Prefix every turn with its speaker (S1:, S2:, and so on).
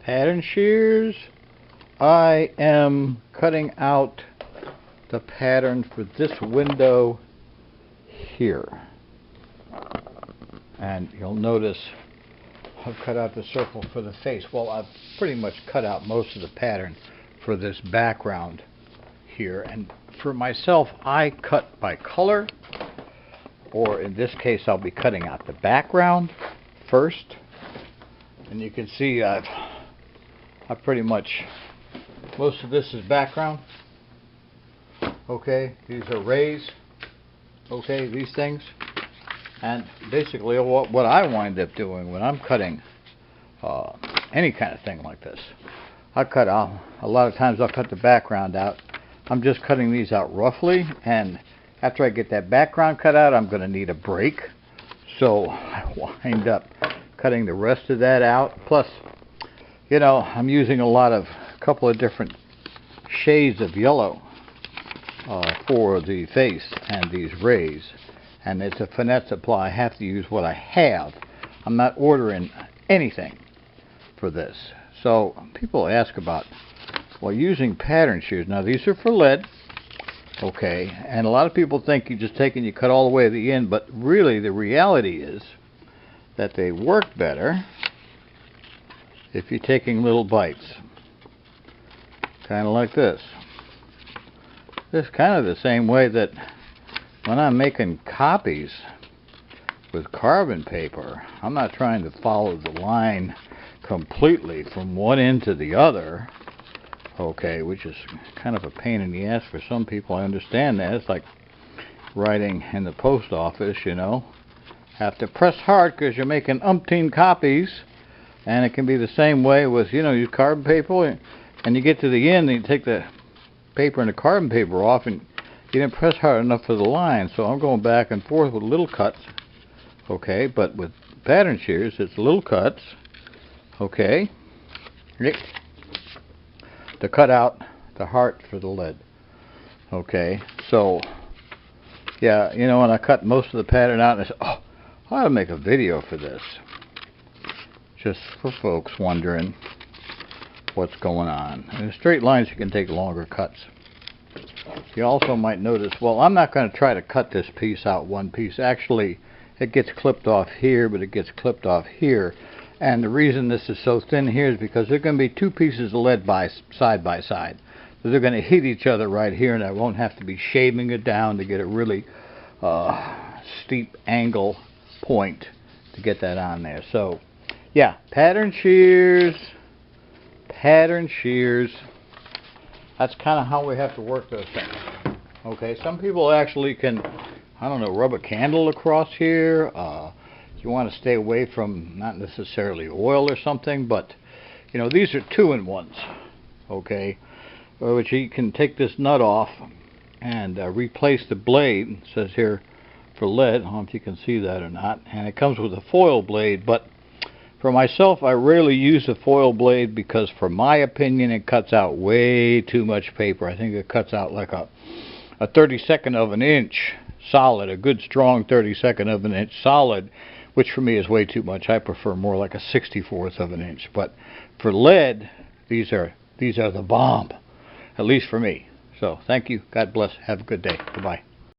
S1: pattern shears. I am cutting out the pattern for this window here. And you'll notice I've cut out the circle for the face. Well, I've pretty much cut out most of the pattern for this background here. And for myself, I cut by color, or in this case, I'll be cutting out the background first. And you can see I've pretty much, most of this is background. Okay, these are rays. Okay, these things. And basically what I wind up doing when I'm cutting any kind of thing like this, a lot of times I'll cut the background out. I'm just cutting these out roughly, and after I get that background cut out, I'm going to need a break. So I wind up cutting the rest of that out. Plus, you know, I'm using a couple of different shades of yellow for the face and these rays. And it's a finesse supply. I have to use what I have. I'm not ordering anything for this. So people ask about, well, using pattern shears. Now these are for lead. Okay, and a lot of people think you just take and you cut all the way to the end, but really the reality is that they work better if you're taking little bites. Kind of like this. This is kind of the same way that when I'm making copies with carbon paper, I'm not trying to follow the line completely from one end to the other. Okay, which is kind of a pain in the ass for some people. I understand that. It's like writing in the post office, you know. Have to press hard because you're making umpteen copies. And it can be the same way with, you know, use carbon paper. And you get to the end and you take the paper and the carbon paper off and you didn't press hard enough for the line. So I'm going back and forth with little cuts. Okay, but with pattern shears, it's little cuts. Okay. To cut out the heart for the lead. Okay, so yeah, you know, when I cut most of the pattern out, and I said, oh, I ought to make a video for this, just for folks wondering what's going on. In straight lines, you can take longer cuts. You also might notice, well, I'm not going to try to cut this piece out one piece. Actually, it gets clipped off here, but it gets clipped off here. And the reason this is so thin here is because there are going to be two pieces of lead side by side. So they're going to hit each other right here, and I won't have to be shaving it down to get a really steep angle point to get that on there. So, yeah, pattern shears. That's kind of how we have to work those things. Okay, some people actually can, I don't know, rub a candle across here. You want to stay away from not necessarily oil or something, but you know, these are 2-in-1s, okay, which you can take this nut off and replace the blade. It says here for lead. I don't know if you can see that or not. And it comes with a foil blade, but for myself, I rarely use a foil blade because, for my opinion, it cuts out way too much paper. I think it cuts out like a 32nd of an inch solid, a good strong 32nd of an inch solid, which for me is way too much. I prefer more like a 64th of an inch. But for lead, these are the bomb, at least for me. So thank you. God bless. Have a good day. Goodbye.